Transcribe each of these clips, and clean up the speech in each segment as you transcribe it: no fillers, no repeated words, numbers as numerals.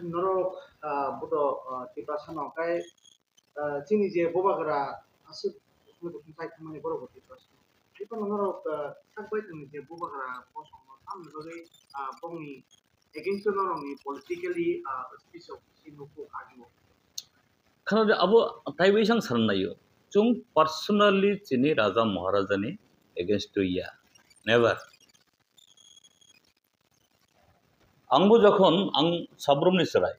norok budo tipa sana kai chini je bobagara asuk mudo sai khamani boro tipa sana tipa norok sakbai tuni je bobagara posong am lori bongi against norok ni politically speech of sinuku ajo karena abo taibai sang sarnayo chung personally chini raja maharaja ni against to ya never angbo jokhon ang sabromni serai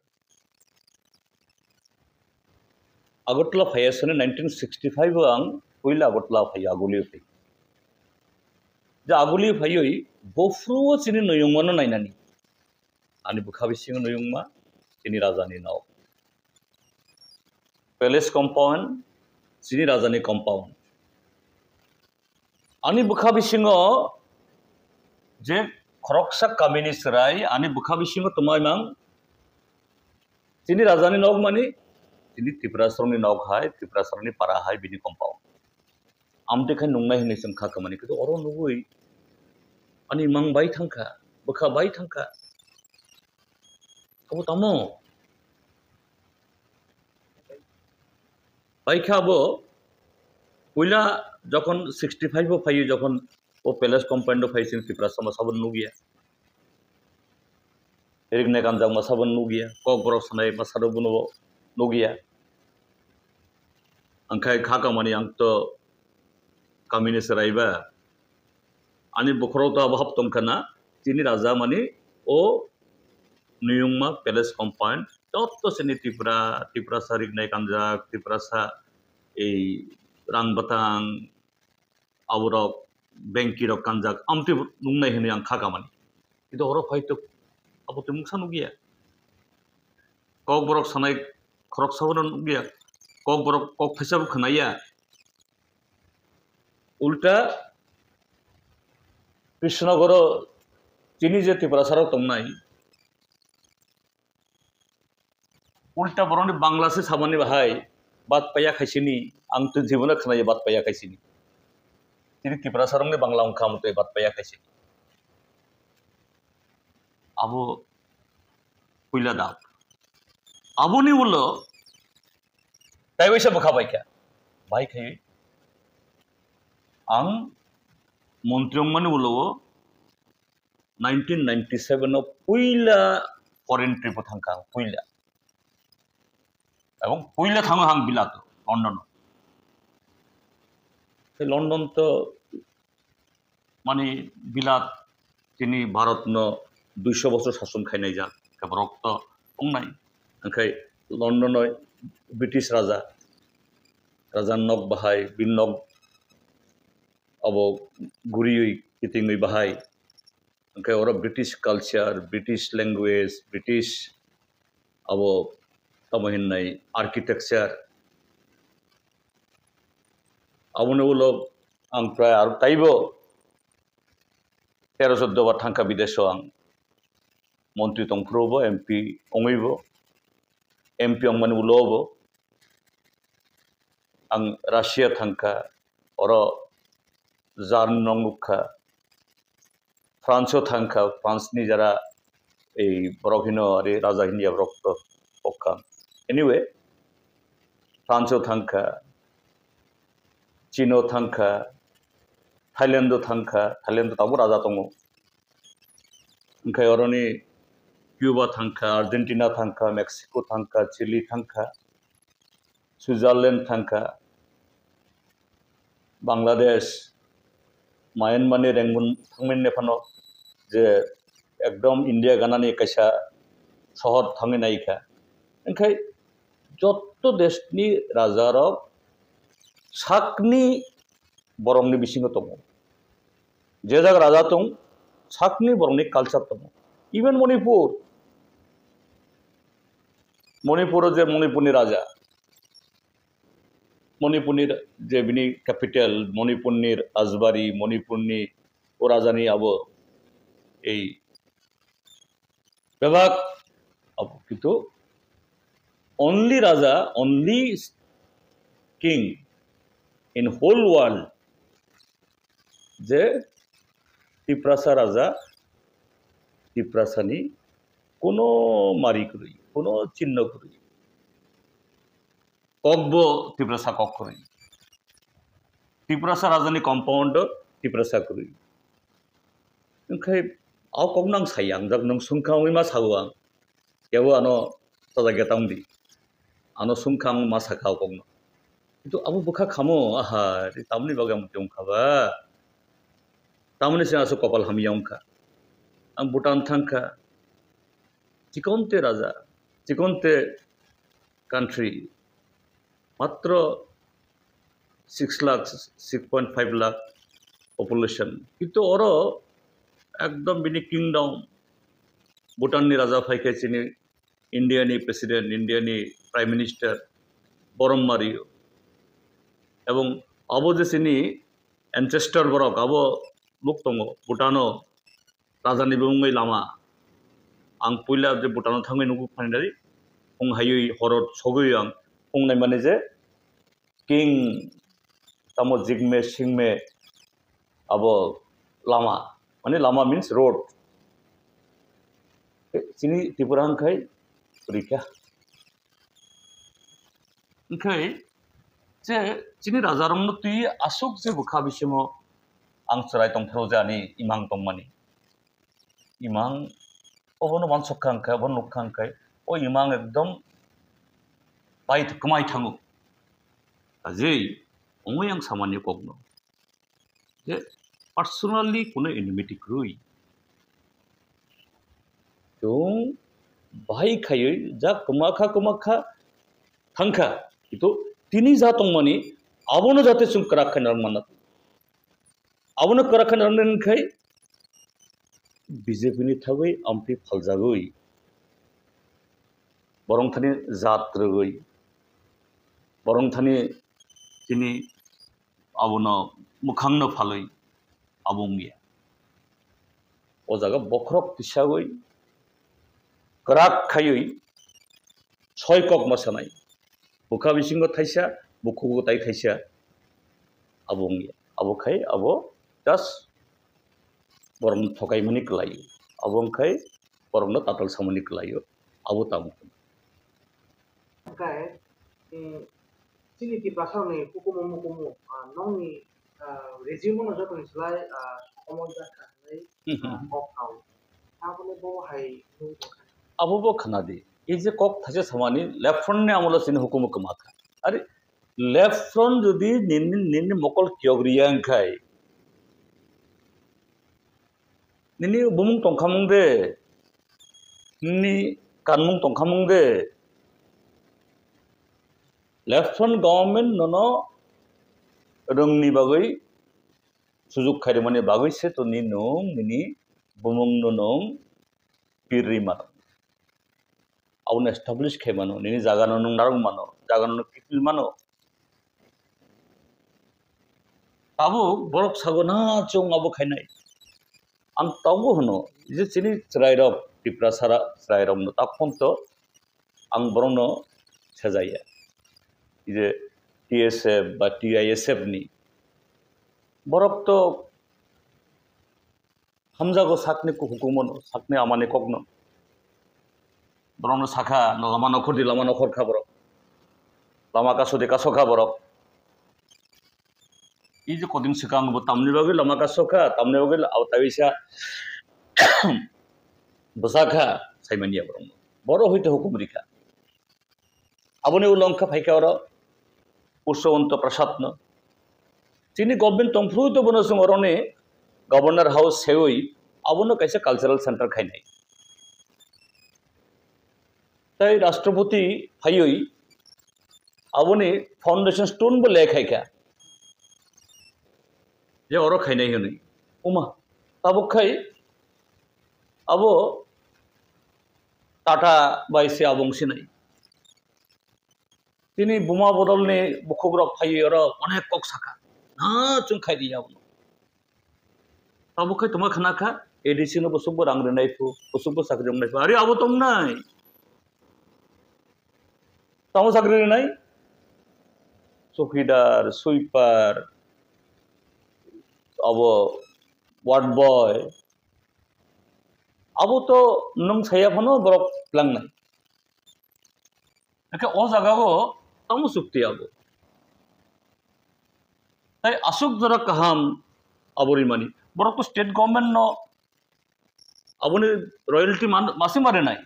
Agartala Fayasane 1965 ang puila Agartala Fay Aguli Fay. Ja Aguli Fayoi bofru chini noyungmano nainani. Ani bukhabising noyungma chini rajani nao. Palace compound chini rajani compound. Ani bukhabisingo je khoroksa kamini serai ani bukhabisingo tomai mang chini rajani nog mani ini Tiprasarni nog hai, Tiprasarni para hai bini compound. Amte kan nungai hini sengkha kamani kitu orang nugui. Ani mang bai thangka, bukha bai thangka. Kamu tamo. Bai khabo, puila jokon 65 o phayu jokon o palace compound o phaisin Tiprasarma sabun nugia. Erikne kanjang masabun nugia, kok borok sanai masado buno nugia. Angkai khaka mani angto kamini seraiba ani bukhro to abhab tomkana chini raja mani o niyungma palace compound totto seni Tripura sarik nai kanjak Tripura sa ei rangbatang aburok benki rok kanjak amti nungnai hini ang khaka mani itu oro phaito abote muksa nugia kok borok sanai khorok sabon nugia kok borok kok phesab khnaya ulta Krishnagoro chini je Tiprasaro tomnai ulta boroni Bangla se samani bahai bat paya khaisini ang tu jibona khnaya bat paya khaisini chini Tiprasarong ne Bangla ongkha mate bat paya khaisini abo puila dab aboni ulo tai baisa bukha baika bai khai ang মন্ত্রী মানে উলো 1997 পুইলা foreign trip থাকা পুইলা এবং পুইলা থাঙ্গা Hang বিলাত London সেই London তো মানে বিলাত তিনি ভারত ন 200 বছর শাসন খাইনাই যান কেবল রক্ত নাই ওখাই লন্ডন ব্রিটিশ রাজা রাজা নক বাহাই বিনক abo guri kiting bahai okay ora British culture British language British abo tamahin nai architecture abone ulo ang pray ar taibo 13-14 bar thangka bideso ang montri tongprobo MP ongibo MP ongmani ulobo ang Russia thangka oro জার্নংখা ফ্রান্সও থাঙ্কা ফ্রান্সনি যারা এই বরহিন আরে রাজাহিনিয়া রক্ত পক্ষা এনিওয়ে ফ্রান্সও থাঙ্কা চীনও থাঙ্কা থাইল্যান্ডও থাঙ্কা থাইল্যান্ড তাবো রাজা দङ ओंखाय अरनि কিউবা থাঙ্কা আর্জেন্টিনা থাঙ্কা মেক্সিকো থাঙ্কা চিলি থাঙ্কা সুইজারল্যান্ড থাঙ্কা Bangladesh Myanmar rengmun thangmen nephano je ekdom India ganani kaisa শহর থাঙ্গে নাইকা ওंखाय যত দেশনি রাজারক সাকনি বরংনি বিসিঙ্গ দङ যে জায়গা রাজা দङ সাকনি বরংনি কালচার দङ ইভেন মণিপুর যে মণিপুরনি রাজা মণিপুরনির যে বিনি ক্যাপিটাল মণিপুরনির রাজবাড়ি মণিপুরনি ও রাজানি আবো এই বিভাগ আবো কিন্তু only raja only king in whole world যে Tiprasa raja Tiprasani কোনো মারি করি কোনো চিহ্ন করি ককব ত্রিপুরাসা কক করি ত্রিপুরাসা রাজধানী কম্পাউন্ড ত্রিপুরাসা করি ओंखाय आव कक नां सायां जाक नों सुंखांवै मा सागो आं केवो आनो सदा गेतांदि आनो सुंखां मा साखाव कक किन्तु आबो बुखा खामो आहा तामनि बागै मुत्यं खाबा तामनि से आसो कपाल हामियावखा आं भुटान थांखा चिकनते राजा चिकनते कान्ट्री मात्र 6 लाख 6.5 लाख पपुलेशन किन्तु अरो एकदम बिनि किंगडम भूटाननि राजा फायखे चिनि इंडियानि प्रेसिडेंट इंडियानि प्राइम मिनिस्टार बरम मारियो एवं आबो जेसिनि एनसेस्टर बरक आबो लुक दङ भूटानो राजानि बुंङै लामा आं पुइला जे भूटानाव थाङै नुगु फाइनारि फुं हायै हरत सगै आं फुंनाय माने जे किं तामो जिगमे सिंमे आबो लामा माने लामा मीन्स रोड चिनी त्रिपुरा अंखाय रिखा अंखाय जे चिनी राजा रंनो तुई आसुक जे बुखा बिसिमो आं सराय तंथारो जानि इमां तंमानि इमां अबनो मान सखांखाय बन नुखांखाय ओ इमां एकदम बाय कमाय थाङो जे ओंय आं सामान्य कगनो जे पर्सनली कोनो एनिमिटी क्रुई जों बाहाय खायै जा कमाखा थांखा किन्तु तिनि जा तंमानि आबनो जाते सुं कराखन माना आबनो कराखन रनखाय बीजेपी नि थाबै आमपि फालजागै बरंथानि जात्रगै बरंथानि तिनि आबनो मुखांनो फालै आबुंगिया ओ जागा बख्रक तिसागै कराक खायै सयकक मोसानाय बुखा बिसिंग थाइसा बुखुगो ताइ थाइसा आबुंगिया आबोखाय आबो जास्ट बरम थकाय मनि कलायो आबोंखाय बरमनो तातल सामनि कलायो आबो तामु काय चिनि त्रिपुरासानि कुकुमु नंनि रेजिमोनो जतनि सलाय कमन जाखानै ककाव ताबले बो हाय आबो बो खानादि ए जे कक थासे सामानि लेफ्ट फ्रंट ने आमला सिन हुकुम कमाखा अरे लेफ्ट फ्रंट जदि निन मकल कियग्रिया अंखाय निनि बुमुं तंखामुं दे नि कानमुं तंखामुं दे लेफ्ट फ्रंट गवर्नमेंट ननो रंनि बागै सुजुग खायरे माने बागै से तो नि नों निनि बुमुं नों पिरिमा आउन एस्टाब्लिश खायमानो निनि जागानो नों नारं मानो जागानो किपिल मानो आबो बरक सागोना चों आबो खायनाय आं तावबो होनो जे चिनि स्रायरब त्रिपुरा सारा स्रायरब न ताखंत आं बरंनो साजाया जे टीएसएफ बा टीआईएसएफ नि बरक तो हमजागो साकने को हुकुमन साकने आमाने कगनो बरंनो साखा लामा नखर दि लामा नखर खा बरक लामा कासो दे कासो खा बरक इ जे कदिन सिगां बो तामनि बागै लामा कासो खा तामनि बागै आवताविसा बसाखा साइमानिया बरंनो बरो हयतो हुकुम रिखा आबने उलंखा फाइका और पुष्पवंत प्रसाद न चिनी गवर्नमेंट तंफ्रु तो बनो संगरने गवर्नर हाउस सेवई आबनो कैसे कल्चरल सेंटर खाइनाय ताई राष्ट्रपति फायई आबने फाउंडेशन स्टोन बो लेखायखा जे और खाइनाय हनै उमा ताबखाय आबो टाटा बायसे आबंसिनाय तिनी बुमा बदलनि बुखुग्रक फायई और अनेक कक साखा ना चुं खायदिया ताबखाय तुमा खानाखा एडिसिनो बसुबो रां रेनायफु बसुबो साख्रि हमनायफु अरे आबो तंनाय तामो साख्रि रेनाय चौकीदार सुइपार अब ward boy Abo to nung saya phano borok lang nai. Eke o jaga go tamu sukti abo. Tai asuk jora kaham abori mani. Borok to state government no aboni royalty masi mare nai.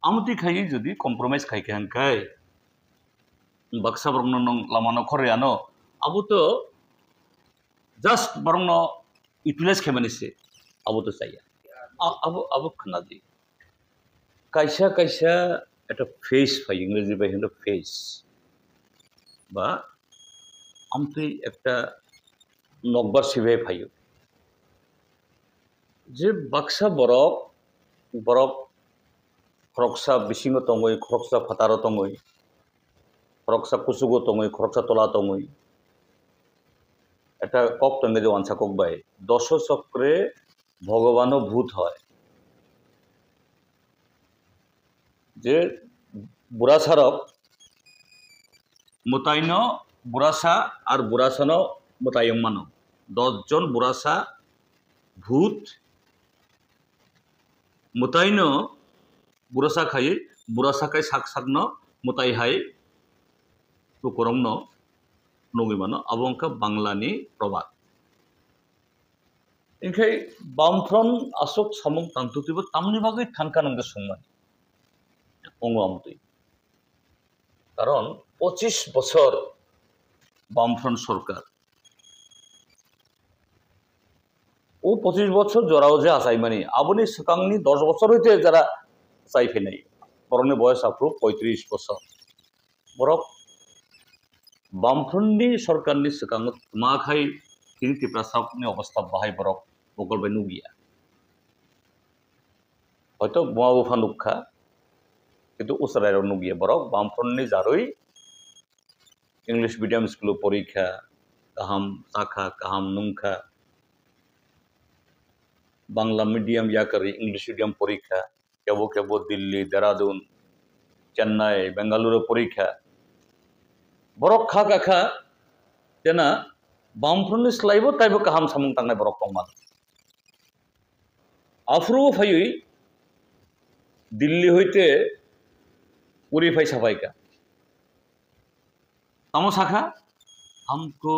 Amuti khai jodi compromise khai kan kai. Baksa borok nong lama no koreano abo to just borok no utilize khemani se abo to saya. Abo khana di. Kaisa একটা face পাই ইংরেজি ভাই হলো face বা আমি একটা নকবার সিভে পাই যে বাক্সা বরক খরকসা বিসিং তঙ্গই খরকসা ফাতার তঙ্গই খরকসা কুসুগো তঙ্গই খরকসা তোলা তঙ্গই এটা কক তঙ্গে যে ওয়ানসা কক বাই দশ চক্রে ভগবানও ভূত হয় যে বুড়াসারক মোতাইন বুড়াসা আর বুড়াসানো মোতায়ং মানো 10 জন বুড়াসা ভূত মোতাইন বুড়াসা খাই বুড়াসা খাই সাক সাকনো মোতাই হাই টুকরং ন নগি মানো আবংকা বাংলানি প্রবাদ ইনখাই বামফ্রন আসক সামং তান্তুতিব তামনি বাগৈ থানকা নঙ্গে সংমানি অঙ্গমতই কারণ 25 বছর বামফ্রন্ট সরকার ও 25 বছর জরাও যে আসাই মানে আবনি সকাংনি 10 বছর হইতে যারা চাইফে নাই বরং বয়স আপ্রু 35 বছর বরক বামফ্রন্টনি সরকারনি সকাং মা খাই তিনি ত্রিপ্রাসাকনি অবস্থা বাহাই বরক বগলবে নুগিয়া হয়তো বোমা বুফা নুক্ষা কিন্তু উসরাইর নুগিয়ে বরক বামফ্রন্টনি যারই ইংলিশ মিডিয়াম স্কুল পরীক্ষা কাহাম চাখা কাহাম নুংখা বাংলা মিডিয়াম ইয়াকারি ইংলিশ মিডিয়াম পরীক্ষা কেবো কেবো দিল্লি দেরাদুন চেন্নাই বেঙ্গালুরু পরীক্ষা বরক খা কাখা তেনা বামফ্রন্টনি স্লাইব তাইবো কাহাম সামুং তাंनाय বরক তংমান আফরু ফাইই দিল্লি হইতে उरी फाई सफाई का तमो शाखा हमको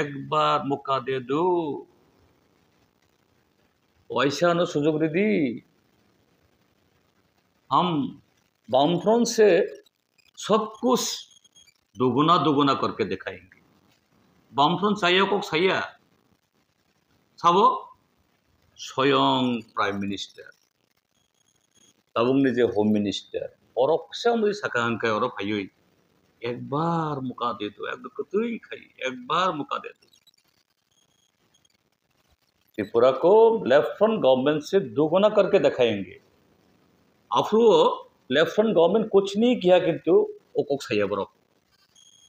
एक बार मौका दे दो वैसा न सुजोग दीदी हम बामफ्रंट से सब कुछ दोगुना दोगुना करके दिखाएंगे बामफ्रंट चाहिए को चाहिए साबो स्वयं प्राइम मिनिस्टर ताबुंगनि जे होम मिनिस्टर और मुझे सकांक और भाई एक बार मौका दे दो एक कतई खाई एक बार मौका दे दो त्रिपुरा को लेफ्ट फ्रंट गवर्नमेंट से दोगुना करके दिखाएंगे अफ्रू लेफ्ट फ्रंट गवर्नमेंट कुछ नहीं किया किंतु वो कोक साया बरक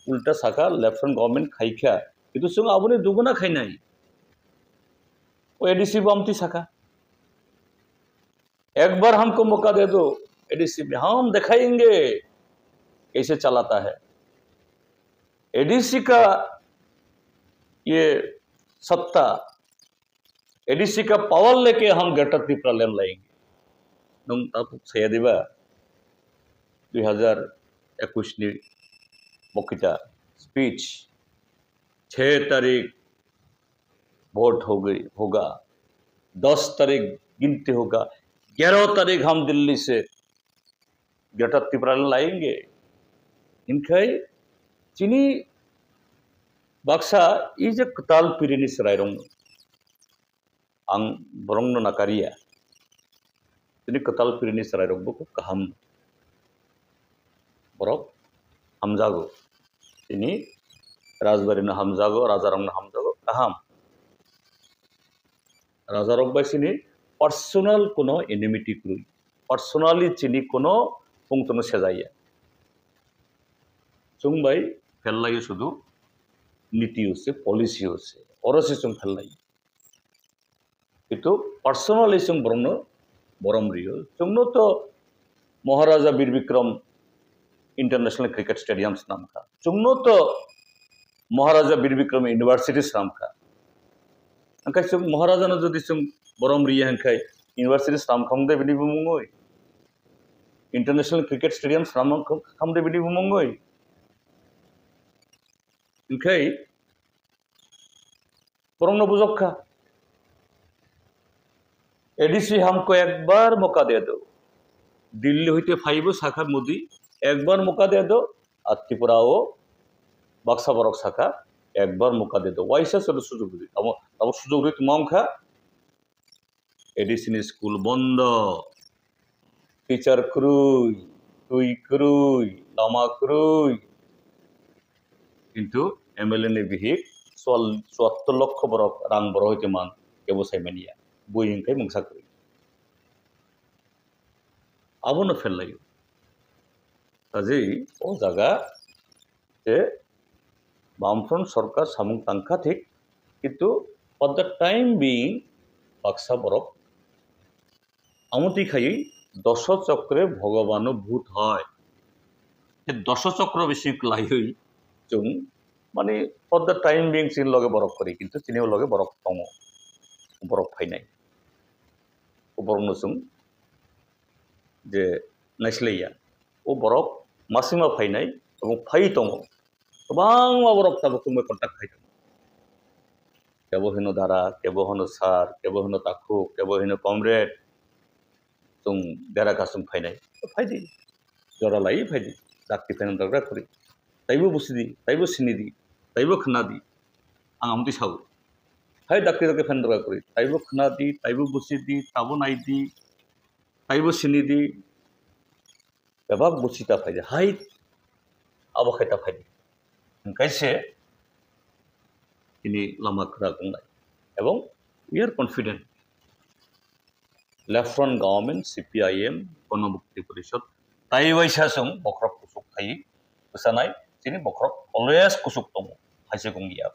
उल्टा साका लेफ्ट फ्रंट गवर्नमेंट खाई क्या किंतु सुन आपने दोगुना खाई नहीं वो एडीसी बमती साका एक बार हमको मौका दे दो एडीसी में हम दिखाएंगे कैसे चलाता है एडीसी का ये सत्ता एडीसी का पावर लेके हम ग्रेटर त्रिपुरा लैंड लाएंगे नों तापु सयादिबा 2021 नि बक्तृता स्पीच 6 तारीख वोट होगा 10 तारीख गिनती होगा 11 तारीख हम दिल्ली से ग्रेटर त्रिपुरा लाएंगे इनखाई चीनी बाक्सा इज कताल पिरिनी सरायरंग आं बरंग नाकारिया चीनी कताल पिरिनी सरायरंग को कहम बरक हमजागो चीनी राजबारी न हमजागो राजारंग न हमजागो कहम राजारंग बासिनी पर्सनल कोनो एनिमिटी क्रुई पर्सनली चीनी कोनो पुंगतनो सेजाया चुंग भाई फेल्लायो शुधु नीति होसे पॉलिसी होसे और से चुंग फेल्लायो किंतु पर्सनली चुंग बरम रियो चुंगनो तो Maharaja Bir Vikram international cricket stadium नाम का चुंगनो तो महाराजा वीर विक्रम यूनिवर्सिटी नाम का angkai sung Maharaja no jodi sung borom riya angkai university stam khamde bini bumungoi international cricket stadium stam khamde bini bumungoi angkai borom no bujokka ADC हमको एक बार मौका दे दो दिल्ली होते फाइव शाखा मोदी एक बार मौका दे दो और त्रिपुरा वो बक्सा बरक शाखा एक बार मौका दे दो वैसा सब सुযোগ दी अब सुযোগ दी तुम खा एडीसी स्कूल बंद टीचर क्रुई टुई क्रुई लामा क्रुई किंतु एमएलए ने बिहिक 74 लक्ष बरक रां बर होते मान केबो साइमानिया बयिंखाय मोंसाखै आबोनो फेललायो काजै ओ जागा जे बामफ्रन्ट सरकार सामुं तांखा ठीक किंतु for the time being Baksa बरक आमति खायै दश चक्रे भगवान भूत হয় যে दश चक्र बेसि लायै जों माने फॉर द टाइम बीइंग सिन लगे बरक करि किंतु सिनेव लगे बरक दङ बरक फायनाय बरकनो जों जे नायस्लाया ओ बरक मासिमा फायनाय एबं फाय दङ गोबां बरक ताबो तुम कन्टाक्ट खायदों केबो होनो धारा केबो होनो सार केबो होनो ताखु केबो होनो कमरेड जों देरा कासुम फायनाय फायदि जरा लायै फायदि जाति फायनाय दाग्रा करि ताइबो बुसिदि ताइबो सिनिदि ताइबो खनादि आं आमति साव हाय दाक्ति दाक्ति फायनाय दाग्रा करि ताइबो खनादि ताइबो बुसिदि ताबो नायदि ताइबो सिनिदि बेबाक बुसिता फायदि हाय आबो खायता फायदि ओंखायसे ini lama kera gungai এবং we are confident left front government CPIM গণমুক্তি পরিষদ তাই ওইসা जों बख्रब कुसुक थायो गोसानाय दिनै बख्रब always कुसुक दङ हायसे गंगिया